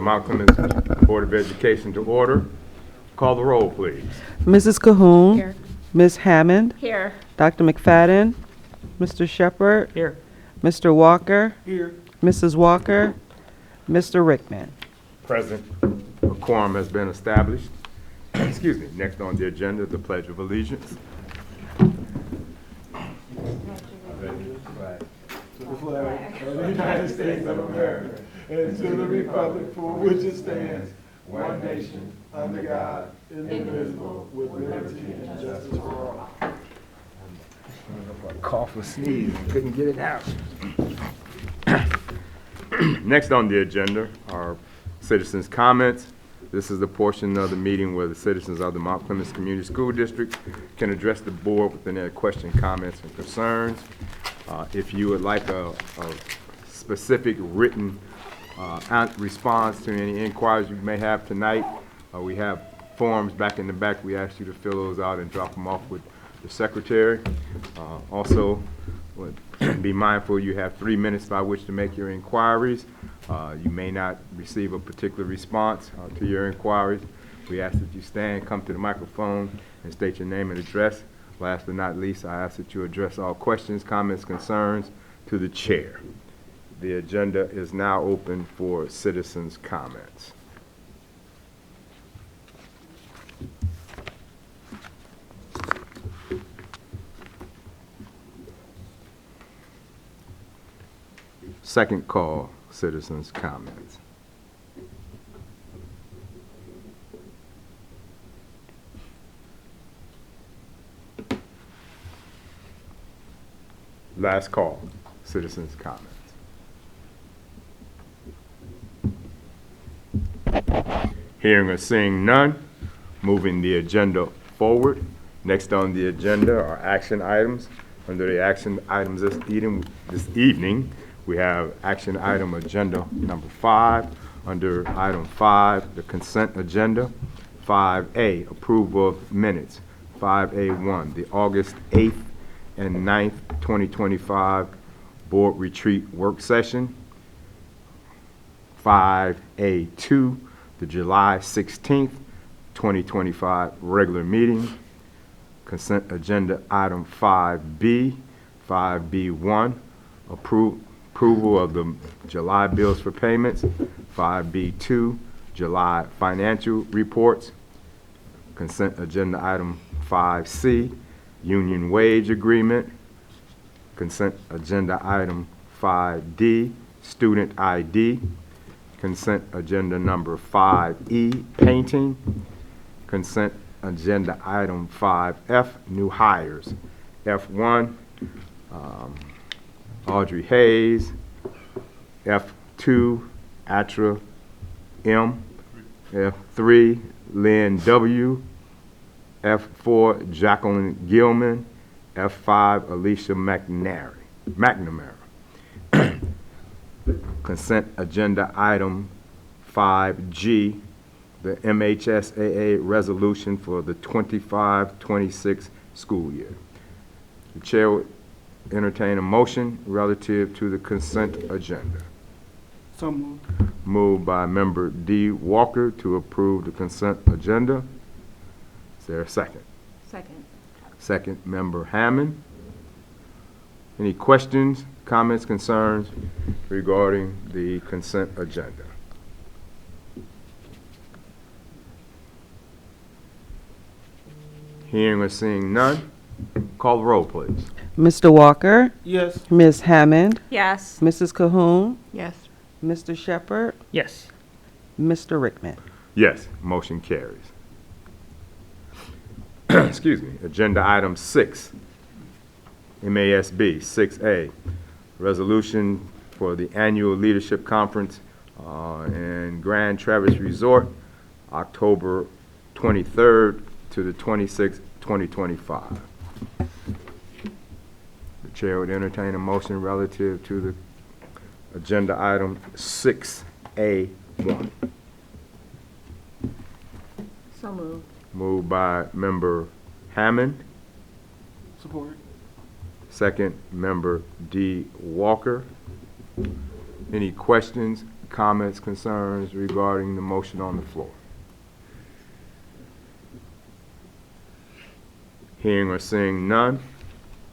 Mount Clemens Board of Education to order. Call the roll, please. Mrs. Cahoon. Here. Ms. Hammond. Here. Dr. McFadden. Mr. Shepherd. Here. Mr. Walker. Here. Mrs. Walker. Mr. Rickman. Present. A quorum has been established. Excuse me. Next on the agenda, the Pledge of Allegiance. To the flag of the United States of America and to the republic for which it stands, one nation, under God, indivisible, with liberty and justice for all. Cough or sneeze, couldn't get it out. Next on the agenda are citizens' comments. This is the portion of the meeting where the citizens of the Mount Clemens Community School District can address the board with any questions, comments, and concerns. If you would like a specific written response to any inquiries you may have tonight, we have forms back in the back. We ask you to fill those out and drop them off with the secretary. Also, be mindful you have 3 minutes by which to make your inquiries. You may not receive a particular response to your inquiries. We ask that you stand, come to the microphone, and state your name and address. Last but not least, I ask that you address all questions, comments, concerns to the chair. The agenda is now open for citizens' comments. Second call, citizens' comments. Last call, citizens' comments. Hearing or seeing none, moving the agenda forward. Next on the agenda are action items. Under the action items this evening, we have action item agenda number 5. Under item 5, the consent agenda. 5A, approval of minutes. 5A1, the August 8th and 9th, 2025 board retreat work session. 5A2, the July 16th, 2025 regular meeting. Consent agenda item 5B. 5B1, approval of the July bills for payments. 5B2, July financial reports. Consent agenda item 5C, union wage agreement. Consent agenda item 5D, student ID. Consent agenda number 5E, painting. Consent agenda item 5F, new hires. F1, Audrey Hayes. F2, Atra M. F3, Lynn W. F4, Jacqueline Gilman. F5, Alicia McNamara. Consent agenda item 5G, the MHSAA resolution for the 25-26 school year. The chair will entertain a motion relative to the consent agenda. So moved. Moved by member D. Walker to approve the consent agenda. Is there a second? Second. Second, member Hammond. Any questions, comments, concerns regarding the consent agenda? Hearing or seeing none, call the roll, please. Mr. Walker. Yes. Ms. Hammond. Yes. Mrs. Cahoon. Yes. Mr. Shepherd. Yes. Mr. Rickman. Yes, motion carries. Excuse me. Agenda item 6, MASB 6A, resolution for the annual leadership conference in Grand Traverse Resort, October 23rd to the 26th, 2025. The chair would entertain a motion relative to the agenda item 6A1. So moved. Moved by member Hammond. Support. Second, member D. Walker. Any questions, comments, concerns regarding the motion on the floor? Hearing or seeing none,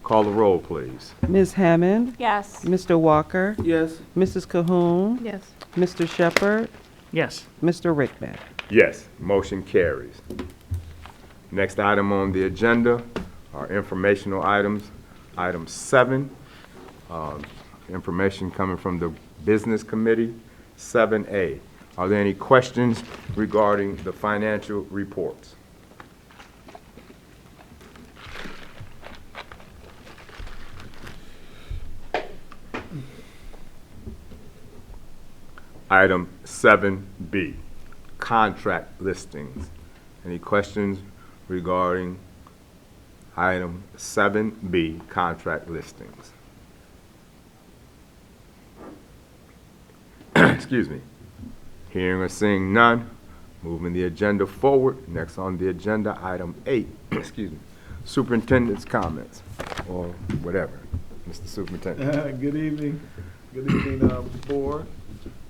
call the roll, please. Ms. Hammond, Yes. Mr. Walker, Yes. Mrs. Cahoon, Yes. Mr. Shepherd, Yes. Mr. Rickman. Yes, motion carries. Next item on the agenda are informational items. Item 7, information coming from the Business Committee. 7A, are there any questions regarding the financial reports? Item 7B, contract listings. Any questions regarding item 7B, contract listings? Excuse me. Hearing or seeing none, moving the agenda forward. Next on the agenda, item 8, excuse me, superintendent's comments, or whatever. Mr. Superintendent. Good evening. Good evening, board,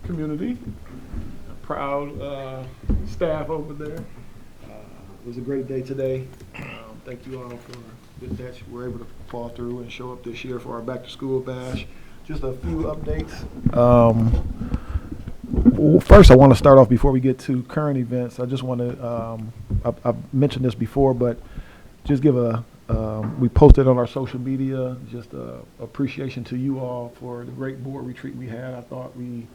community, proud staff over there. It was a great day today. Thank you all for that you were able to fall through and show up this year for our back to school bash. Just a few updates. First, I want to start off before we get to current events. I just want to, I've mentioned this before, but just give we posted on our social media, just appreciation to you all for the great board retreat we had. I thought we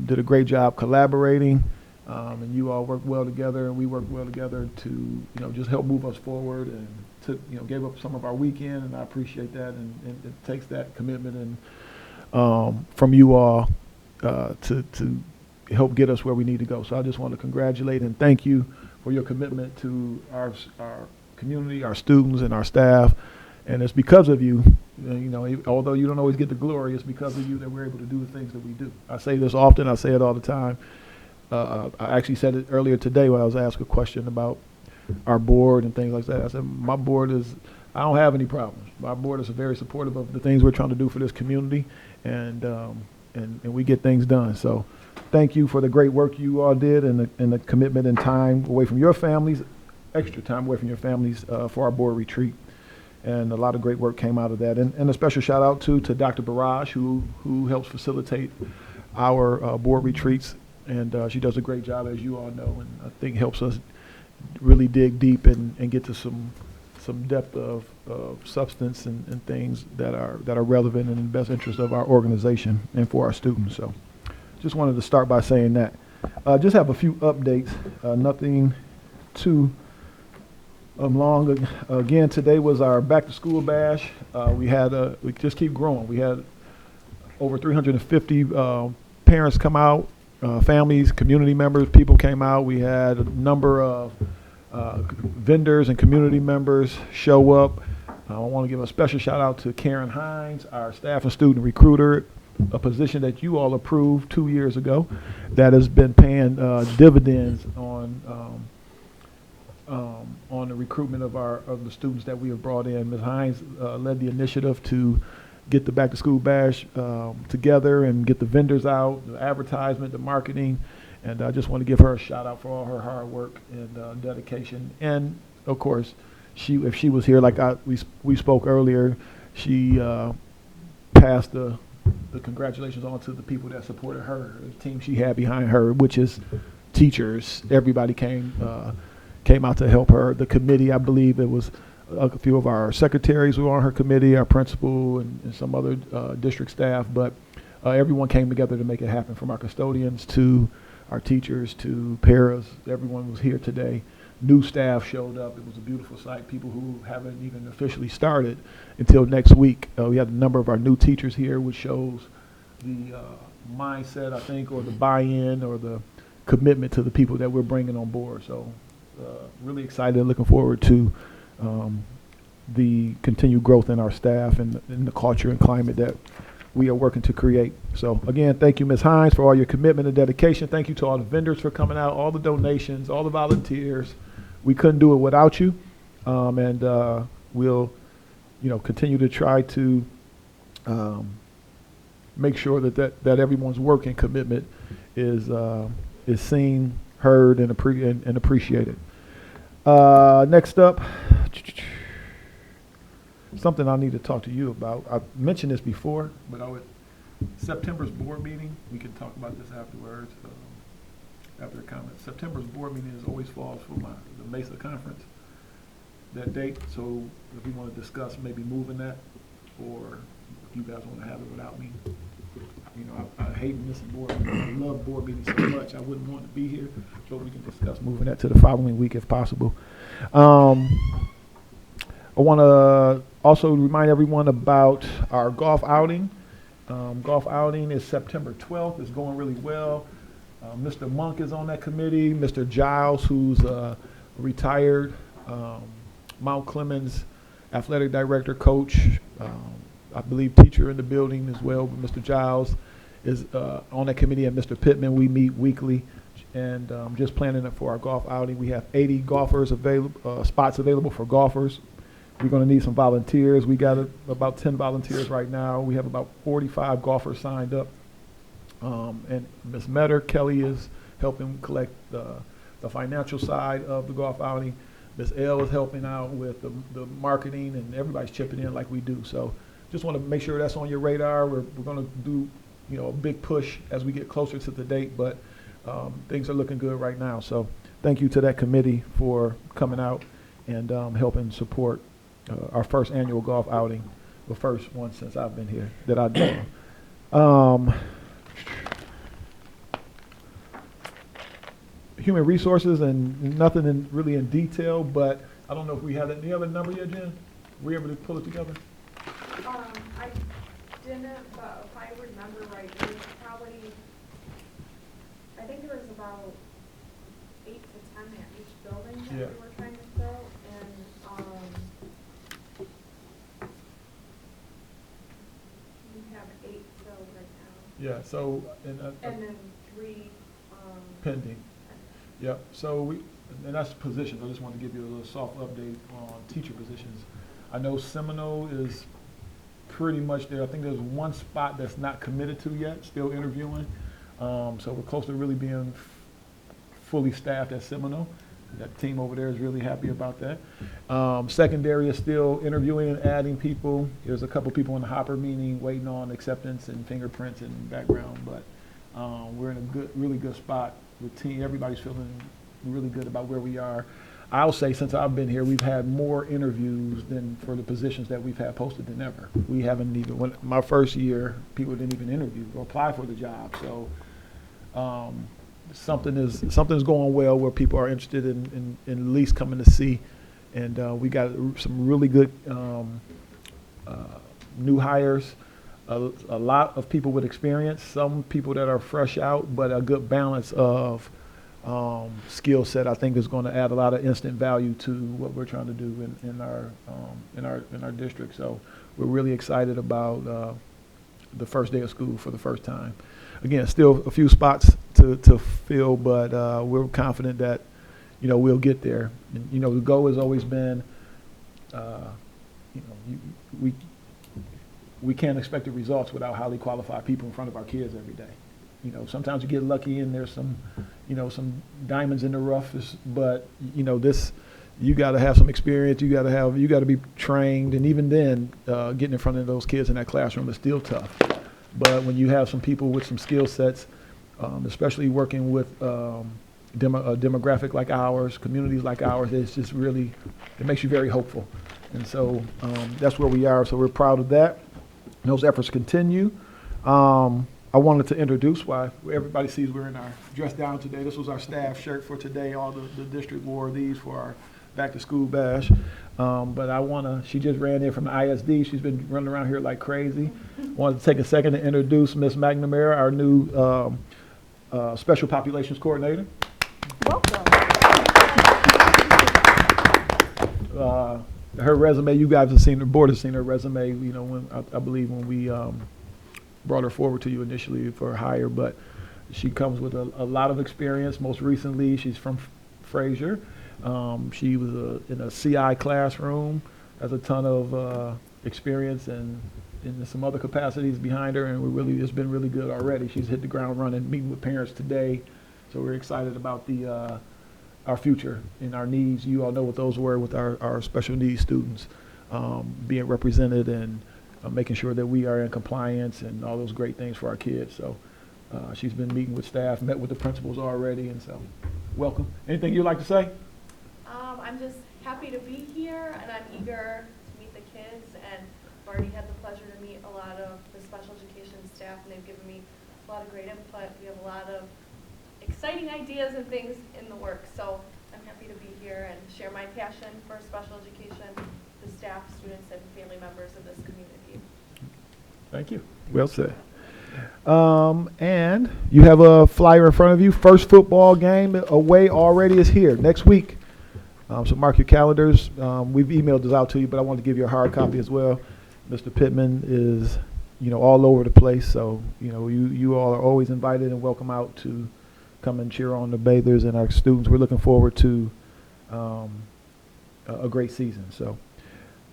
did a great job collaborating, and you all worked well together, and we worked well together to, just help move us forward, and to, gave up some of our weekend, and I appreciate that, and it takes that commitment and from you all to help get us where we need to go. So I just want to congratulate and thank you for your commitment to our community, our students, and our staff. And it's because of you, although you don't always get the glory, it's because of you that we're able to do the things that we do. I say this often, I say it all the time. I actually said it earlier today when I was asked a question about our board and things like that. I said, my board I don't have any problems. My board is very supportive of the things we're trying to do for this community, and we get things done. So thank you for the great work you all did, and the commitment and time away from your families, extra time away from your families for our board retreat. And a lot of great work came out of that. And a special shout out to Dr. Barrage, who helps facilitate our board retreats. And she does a great job, as you all know, and I think helps us really dig deep and get to some depth of substance and things that are relevant and in the best interest of our organization and for our students. So just wanted to start by saying that. Just have a few updates, nothing too long. Again, today was our back to school bash. We just keep growing. We had over 350 parents come out, families, community members, people came out. We had a number of vendors and community members show up. I want to give a special shout out to Karen Hines, our staff and student recruiter, a position that you all approved 2 years ago that has been paying dividends on the recruitment of the students that we have brought in. Ms. Hines led the initiative to get the back to school bash together and get the vendors out, the advertisement, the marketing. And I just want to give her a shout out for all her hard work and dedication. And of course, if she was here, like we spoke earlier, she passed the congratulations on to the people that supported her, the team she had behind her, which is teachers. Everybody came out to help her. The committee, I believe it was a few of our secretaries were on her committee, our principal and some other district staff, but everyone came together to make it happen, from our custodians to our teachers to paras. Everyone was here today. New staff showed up. It was a beautiful sight. People who haven't even officially started until next week. We had a number of our new teachers here, which shows the mindset, I think, or the buy-in or the commitment to the people that we're bringing on board. So really excited and looking forward to the continued growth in our staff and the culture and climate that we are working to create. So again, thank you, Ms. Hines, for all your commitment and dedication. Thank you to all the vendors for coming out, all the donations, all the volunteers. We couldn't do it without you. And we'll, continue to try to make sure that everyone's work and commitment is seen, heard, and appreciated. Next up, something I need to talk to you about. I mentioned this before, but September's board meeting, we can talk about this afterwards, after the comments. September's board meeting always falls for the Mesa conference, that date. So if we want to discuss maybe moving that, or if you guys want to have it without me. You know, I hate missing board meetings. I love board meetings so much. I wouldn't want to be here, so we can discuss moving that to the following week if possible. I want to also remind everyone about our golf outing. Golf outing is September 12th. It's going really well. Mr. Monk is on that committee. Mr. Giles, who's a retired Mount Clemens athletic director, coach, I believe teacher in the building as well. But Mr. Giles is on that committee, and Mr. Pittman. We meet weekly, and just planning it for our golf outing. We have 80 golfers available, spots available for golfers. We're going to need some volunteers. We got about 10 volunteers right now. We have about 45 golfers signed up. And Ms. Metter, Kelly, is helping collect the financial side of the golf outing. Ms. L is helping out with the marketing, and everybody's chipping in like we do. So just want to make sure that's on your radar. We're going to do, you know, a big push as we get closer to the date, but things are looking good right now. So thank you to that committee for coming out and helping support our first annual golf outing, the first one since I've been here that I've done. Human resources, and nothing really in detail, but I don't know if we have it. Do you have a number yet, Jen? Were we able to pull it together? I didn't, but if I remember right, it was probably, I think there was about 8 to 10 at each building that Yeah. we were trying to fill, and we have 8 filled right now. Yeah, so, and And then 3, pending. Yep, so and that's positions. I just want to give you a little soft update on teacher positions. I know Seminole is pretty much there. I think there's one spot that's not committed to yet, still interviewing. So we're close to really being fully staffed at Seminole. That team over there is really happy about that. Secondary is still interviewing and adding people. There's a couple people in the hopper meeting waiting on acceptance and fingerprints and background, but we're in a really good spot with team. Everybody's feeling really good about where we are. I'll say since I've been here, we've had more interviews than for the positions that we've had posted than ever. We haven't even, when my first year, people didn't even interview or apply for the job. So something's going well where people are interested in at least coming to see. And we got some really good new hires. A lot of people with experience, some people that are fresh out, but a good balance of skill set, I think, is going to add a lot of instant value to what we're trying to do in our district. So we're really excited about the first day of school for the first time. Again, still a few spots to fill, but we're confident that, you know, we'll get there. And, you know, the goal has always been, we can't expect the results without highly qualified people in front of our kids every day. You know, sometimes you get lucky and there's some, you know, some diamonds in the rough, but, you know, you got to have some experience. You got to be trained. And even then, getting in front of those kids in that classroom is still tough. But when you have some people with some skill sets, especially working with a demographic like ours, communities like ours, it's just really, it makes you very hopeful. And so that's where we are. So we're proud of that. Those efforts continue. I wanted to introduce why everybody sees we're in our dress down today. This was our staff shirt for today. All the district wore these for our back to school bash. But she just ran in from the ISD. She's been running around here like crazy. Wanted to take a second to introduce Ms. McNamara, our new Special Populations Coordinator. Welcome. Her resume, you guys have seen, the board has seen her resume, you know, when I believe when we brought her forward to you initially for hire, but she comes with a lot of experience. Most recently, she's from Fraser. She was in a CI classroom, has a ton of experience, and in some other capacities behind her, and it's been really good already. She's hit the ground running, meeting with parents today, so we're excited about our future and our needs. You all know what those were with our special needs students, being represented and making sure that we are in compliance and all those great things for our kids. So she's been meeting with staff, met with the principals already, and so welcome. Anything you'd like to say? I'm just happy to be here, and I'm eager to meet the kids, and I've already had the pleasure to meet a lot of the special education staff, and they've given me a lot of great input. We have a lot of exciting ideas and things in the works, so I'm happy to be here and share my passion for special education, the staff, students, and family members of this community. Thank you. Well said. And you have a flyer in front of you. First football game away already is here next week. So mark your calendars. We've emailed this out to you, but I wanted to give you a hard copy as well. Mr. Pittman is, all over the place. So, you all are always invited and welcome out to come and cheer on the Bathers and our students. We're looking forward to a great season. So,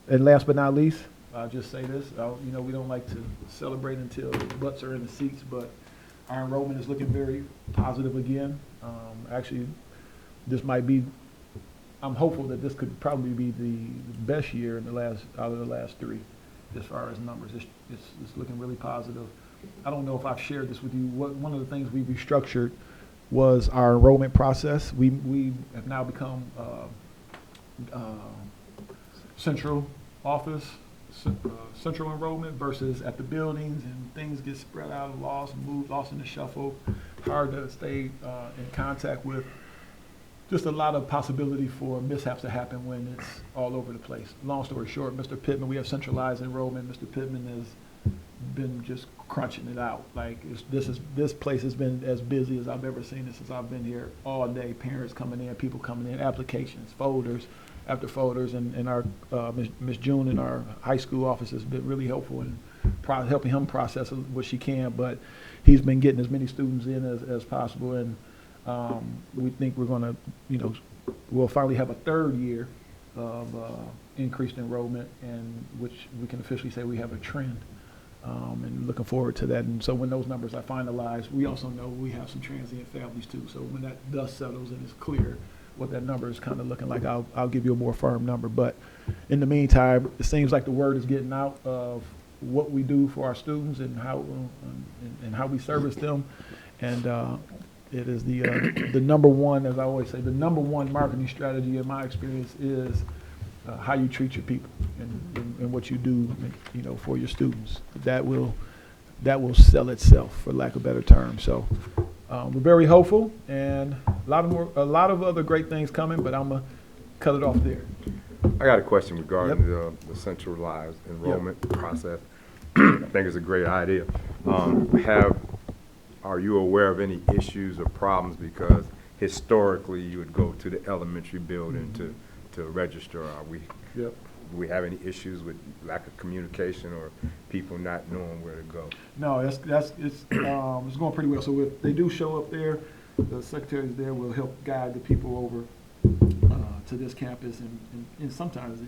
and last but not least, I'll just say this. We don't like to celebrate until the butts are in the seats, but our enrollment is looking very positive again. Actually, this might be, I'm hopeful that this could probably be the best year out of the last three as far as numbers. It's looking really positive. I don't know if I've shared this with you. One of the things we restructured was our enrollment process. We have now become central office, central enrollment versus at the buildings, and things get spread out and lost and moved, lost in the shuffle. Hard to stay in contact with. Just a lot of possibility for mishaps to happen when it's all over the place. Long story short, Mr. Pittman, we have centralized enrollment. Mr. Pittman has been just crunching it out. Like this place has been as busy as I've ever seen it since I've been here all day. Parents coming in, people coming in, applications, folders after folders, and our Miss June in our high school office has been really helpful in helping him process what she can. But he's been getting as many students in as possible, and we think we're going to, we'll finally have a third year of increased enrollment, and which we can officially say we have a trend, and looking forward to that. And so when those numbers are finalized, we also know we have some transient families too. So when that dust settles and it's clear what that number is kind of looking like, I'll give you a more firm number. But in the meantime, it seems like the word is getting out of what we do for our students and how we service them, and it is the number one, as I always say, the number one marketing strategy in my experience is how you treat your people and what you do, for your students. That will sell itself, for lack of a better term. So we're very hopeful, and a lot of other great things coming. But I'm gonna cut it off there. I got a question regarding the centralized enrollment process. I think it's a great idea. Are you aware of any issues or problems? Because historically, you would go to the elementary building to register. Do we have any issues with lack of communication or people not knowing where to go? No, it's going pretty well. So if they do show up there, the secretaries there will help guide the people over to this campus, and sometimes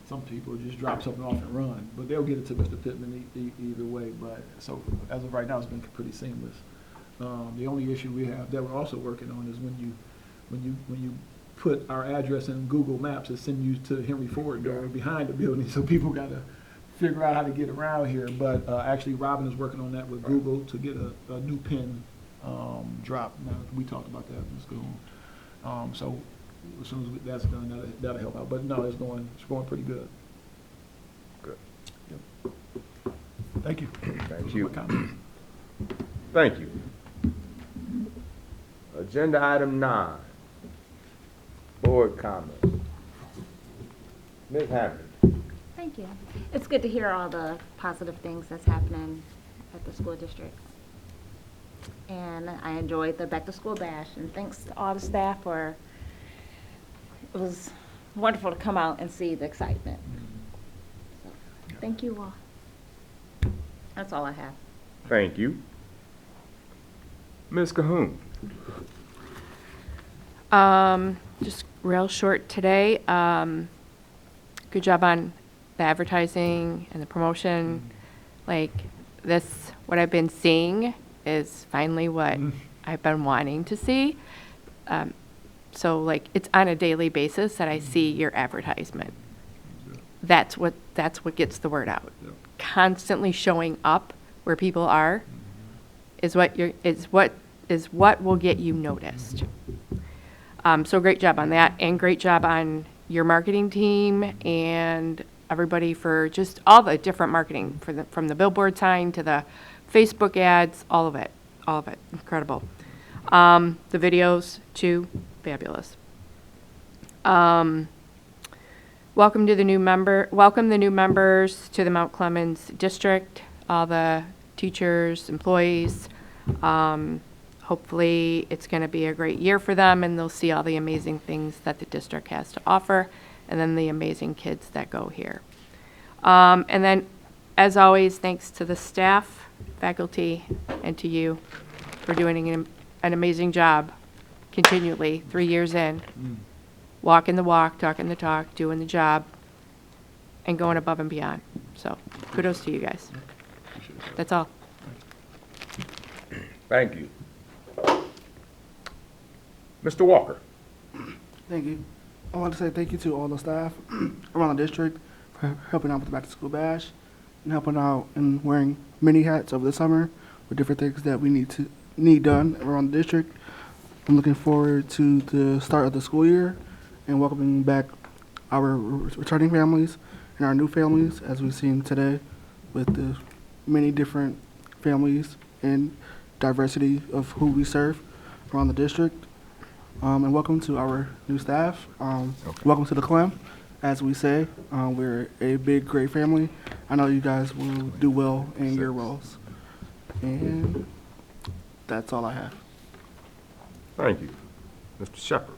some people just drop something off and run, but they'll get it to Mr. Pittman either way. But so as of right now, it's been pretty seamless. The only issue we have that we're also working on is when you put our address in Google Maps, it sends you to Henry Ford door behind the building, so people got to figure out how to get around here. But actually, Robin is working on that with Google to get a new pin drop. Now, we talked about that in school. So as soon as that's done, that'll help out. But no, it's going pretty good. Good. Yep. Thank you. Thank you. Those are my comments. Thank you. Agenda item 9, board comments. Ms. Hammond. Thank you. It's good to hear all the positive things that's happening at the school district. And I enjoyed the back to school bash, and thanks to all the staff it was wonderful to come out and see the excitement. So, thank you all. That's all I have. Thank you. Ms. Cahoon. Just real short today. Good job on the advertising and the promotion. Like, what I've been seeing is finally what I've been wanting to see. So like, it's on a daily basis that I see your advertisement. That's what gets the word out. Constantly showing up where people are is what will get you noticed. So great job on that, and great job on your marketing team and everybody for just all the different marketing from the billboard sign to the Facebook ads, all of it, incredible. The videos too, fabulous. Welcome the new members to the Mount Clemens district, all the teachers, employees. Hopefully it's going to be a great year for them, and they'll see all the amazing things that the district has to offer, and then the amazing kids that go here. And then, as always, thanks to the staff, faculty, and to you for doing an amazing job continually, 3 years in. Walking the walk, talking the talk, doing the job, and going above and beyond. So kudos to you guys. That's all. Thank you. Mr. Walker. Thank you. I want to say thank you to all the staff around the district for helping out with the back to school bash and helping out and wearing many hats over the summer with different things that we need done around the district. I'm looking forward to the start of the school year and welcoming back our returning families and our new families, as we've seen today with the many different families and diversity of who we serve around the district. And welcome to our new staff. Welcome to the Clem, as we say. We're a big, great family. I know you guys will do well in your roles. And that's all I have. Thank you. Mr. Shepherd.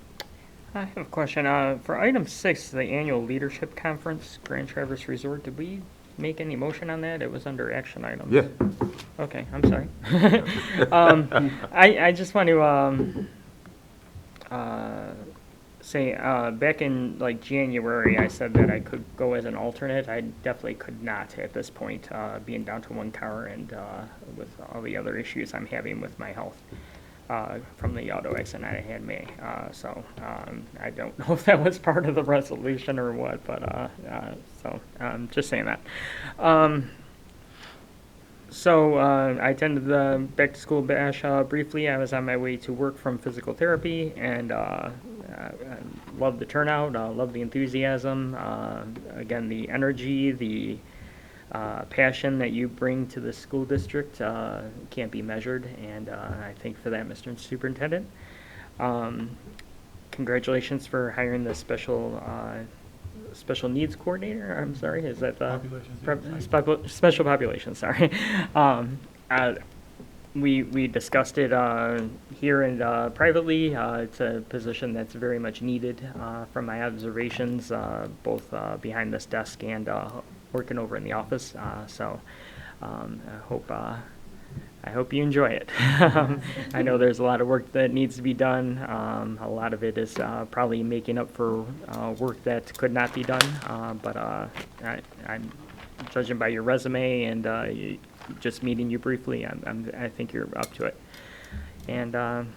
I have a question. For item 6, the annual leadership conference, Grand Traverse Resort, did we make any motion on that? It was under action items. Yeah. Okay, I'm sorry. I just want to say, back in like January, I said that I could go as an alternate. I definitely could not at this point, being down to one car and with all the other issues I'm having with my health. From the auto accident I had in May. So I don't know if that was part of the resolution or what, but so just saying that. So I attended the back to school bash briefly. I was on my way to work from physical therapy, and I loved the turnout, loved the enthusiasm, again, the energy, the passion that you bring to the school district can't be measured, and I thank for that, Mr. Superintendent. Congratulations for hiring the special needs coordinator. I'm sorry, is that the special population? Sorry. We discussed it here and privately. It's a position that's very much needed from my observations, both behind this desk and working over in the office. So I hope you enjoy it. I know there's a lot of work that needs to be done. A lot of it is probably making up for work that could not be done. But I'm judging by your resume and just meeting you briefly, I think you're up to it. And other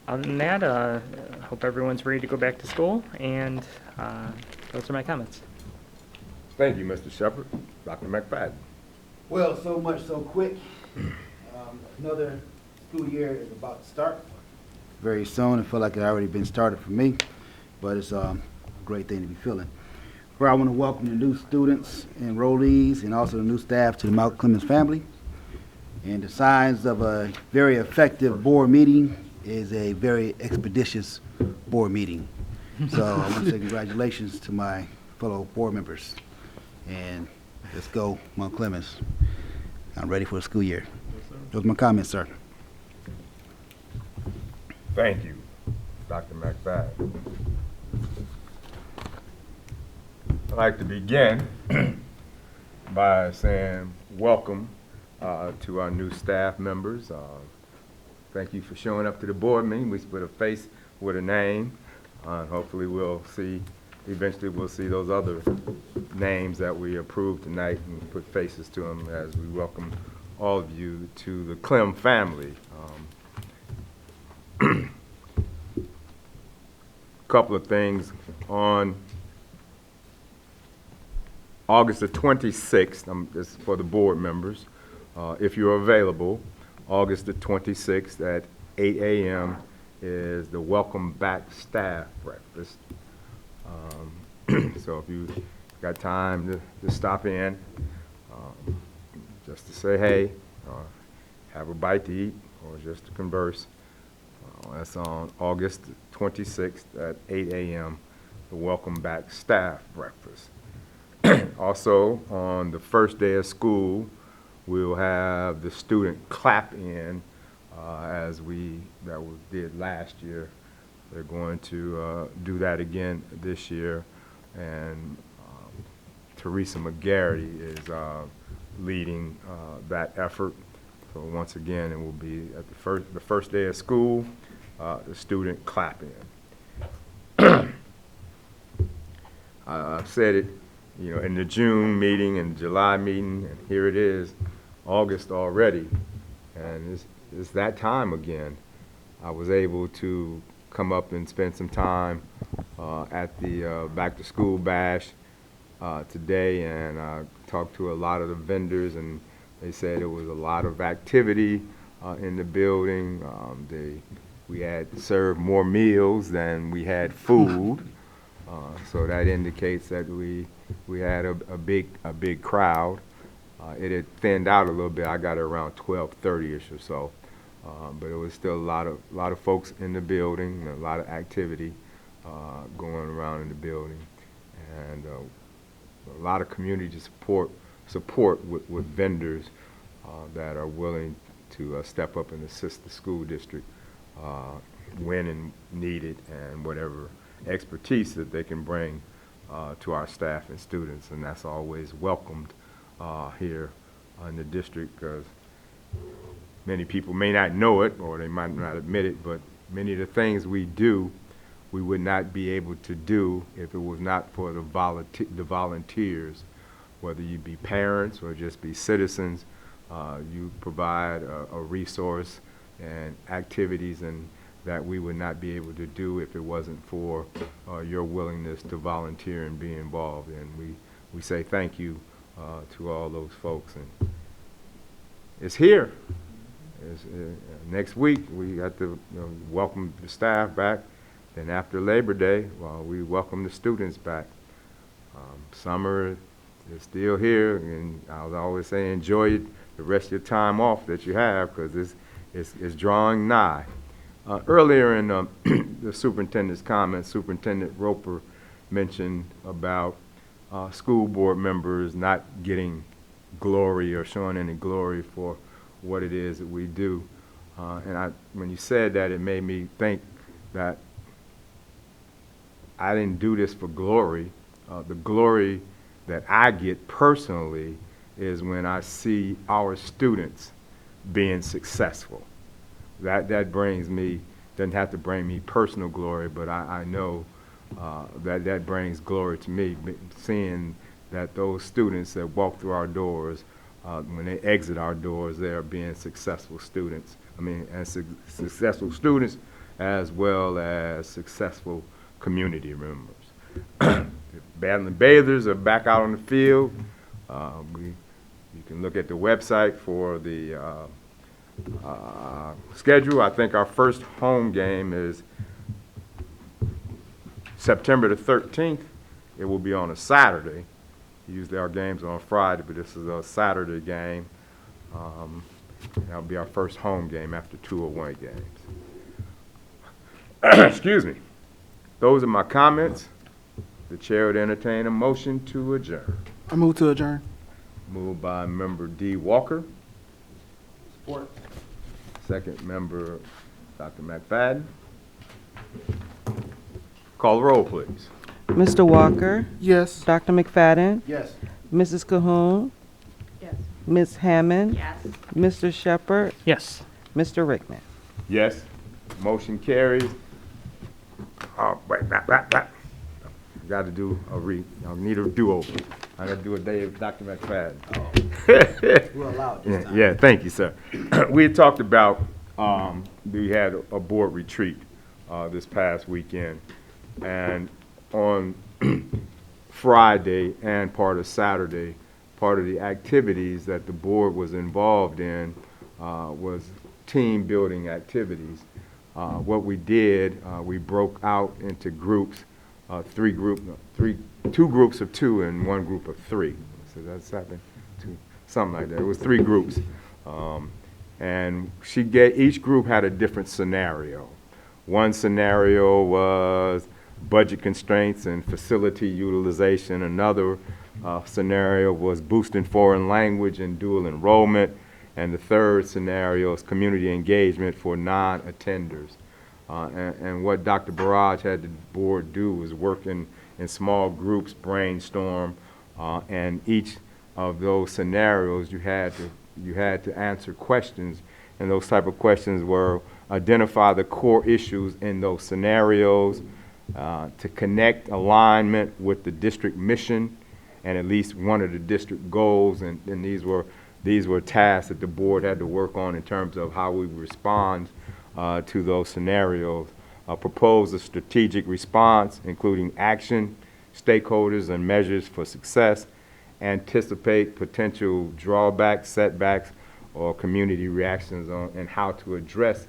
than that, I hope everyone's ready to go back to school. And those are my comments. Thank you, Mr. Shepherd. Dr. McFadden. Well, so much so quick. Another school year is about to start very soon. I feel like it already been started for me, but it's a great thing to be feeling. Where I want to welcome the new students, enrollees, and also the new staff to the Mount Clemens family. And the signs of a very effective board meeting is a very expeditious board meeting. So I want to say congratulations to my fellow board members. And let's go, Mount Clemens. I'm ready for the school year. Those are my comments, sir. Thank you, Dr. McFadden. I'd like to begin by saying welcome to our new staff members. Thank you for showing up to the board meeting. We put a face with a name. Hopefully we'll see eventually we'll see those other names that we approved tonight and put faces to them as we welcome all of you to the Clem family. Couple of things on August the 26th, this is for the board members, if you're available, August the 26th at 8 a.m. is the Welcome Back Staff Breakfast. So if you got time to stop in, just to say hey, or have a bite to eat, or just to converse, that's on August 26th at 8 a.m., the Welcome Back Staff Breakfast. Also, on the first day of school, we'll have the student clap-in as we did last year. They're going to do that again this year, and Teresa McGarry is leading that effort. So once again, it will be at the first day of school, the student clap-in. I've said it, you know, in the June meeting and July meeting, and here it is, August already, and it's that time again. I was able to come up and spend some time at the back to school bash today, and I talked to a lot of the vendors, and they said it was a lot of activity in the building. We had served more meals than we had food, so that indicates that we had a big crowd. It had thinned out a little bit. I got it around 12:30ish or so, but it was still a lot of folks in the building, and a lot of activity going around in the building, and a lot of community support with vendors that are willing to step up and assist the school district when and needed, and whatever expertise that they can bring to our staff and students, and that's always welcomed here in the district, because many people may not know it, or they might not admit it, but many of the things we do, we would not be able to do if it was not for the volunteers, whether you be parents or just be citizens. You provide a resource and activities and that we would not be able to do if it wasn't for your willingness to volunteer and be involved. And we say thank you to all those folks. And it's here. Next week, we got to welcome the staff back. Then after Labor Day, we welcome the students back. Summer is still here, and I was always saying enjoy the rest of your time off that you have, because it's drawing nigh. Earlier in the superintendent's comments, Superintendent Roper mentioned about school board members not getting glory or showing any glory for what it is that we do. And when you said that, it made me think that I didn't do this for glory. The glory that I get personally is when I see our students being successful. That brings me, doesn't have to bring me personal glory, but I know that brings glory to me, seeing that those students that walk through our doors, when they exit our doors, they are being successful students. I mean, and successful students as well as successful community members. Battling Bathers are back out on the field. You can look at the website for the schedule. I think our first home game is September the 13th. It will be on a Saturday. Usually our games are on Friday, but this is a Saturday game. That'll be our first home game after 2 away games. Excuse me. Those are my comments. The chair would entertain a motion to adjourn. I move to adjourn. Moved by member D. Walker. Support. Second member, Dr. McFadden. Call the roll, please. Mr. Walker, Yes. Dr. McFadden, Yes. Mrs. Cahoon, Yes. Ms. Hammond, Yes. Mr. Shepherd, Yes. Mr. Rickman. Yes. Motion carries. Oh, wait, got to do I need a do-over. I got to do a day of Dr. McFadden. We're allowed this time. Yeah, thank you, sir. We had talked about, we had a board retreat this past weekend. And on Friday and part of Saturday, part of the activities that the board was involved in was team building activities. What we did, we broke out into groups, two groups of two and one group of three. So that's something like that. It was 3 groups. And each group had a different scenario. One scenario was budget constraints and facility utilization. Another scenario was boosting foreign language and dual enrollment. And the third scenario is community engagement for non-attenders. And what Dr. Barrage had the board do was work in small groups, brainstorm, and each of those scenarios you had to answer questions. And those type of questions were identify the core issues in those scenarios, to connect alignment with the district mission and at least one of the district goals. And these were tasks that the board had to work on in terms of how we respond to those scenarios. Propose a strategic response, including action, stakeholders, and measures for success. Anticipate potential drawbacks, setbacks, or community reactions on and how to address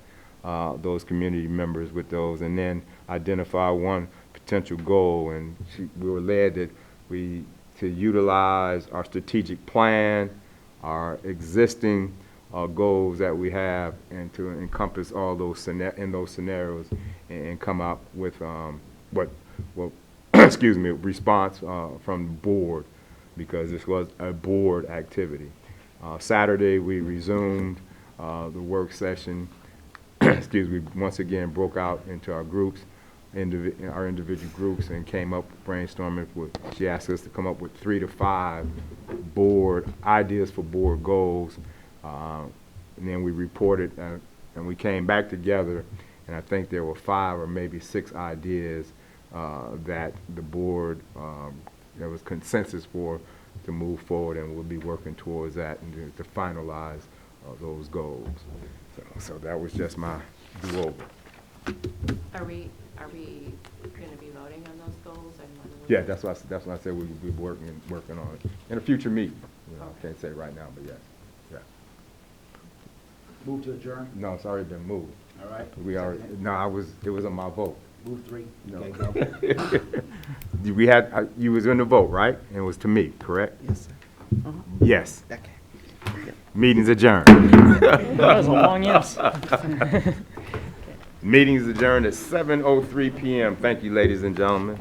those community members with those, and then identify one potential goal. And we were led to utilize our strategic plan, our existing goals that we have, and to encompass all those in those scenarios, and come up with response from the board, because this was a board activity. Saturday we resumed the work session. Once again broke out into our groups, our individual groups, and came up brainstorming. She asked us to come up with 3 to 5 board ideas for board goals, and then we reported, and we came back together, and I think there were 5 or maybe 6 ideas that the board, there was consensus for to move forward, and we'll be working towards that and to finalize those goals. So that was just my do-over. Are we going to be voting on those goals? Yeah, that's what I said we'll be working on it in a future meeting. I can't say right now, but yes. Yeah. Move to adjourn. No, it's already been moved. All right. It was on my vote. Move 3. No. Okay, go. You was in the vote, right? And it was to me, correct? Yes, sir. Yes. Okay. Meeting's adjourned. That was a long yes. Meeting's adjourned at 7:03 p.m. Thank you, ladies and gentlemen.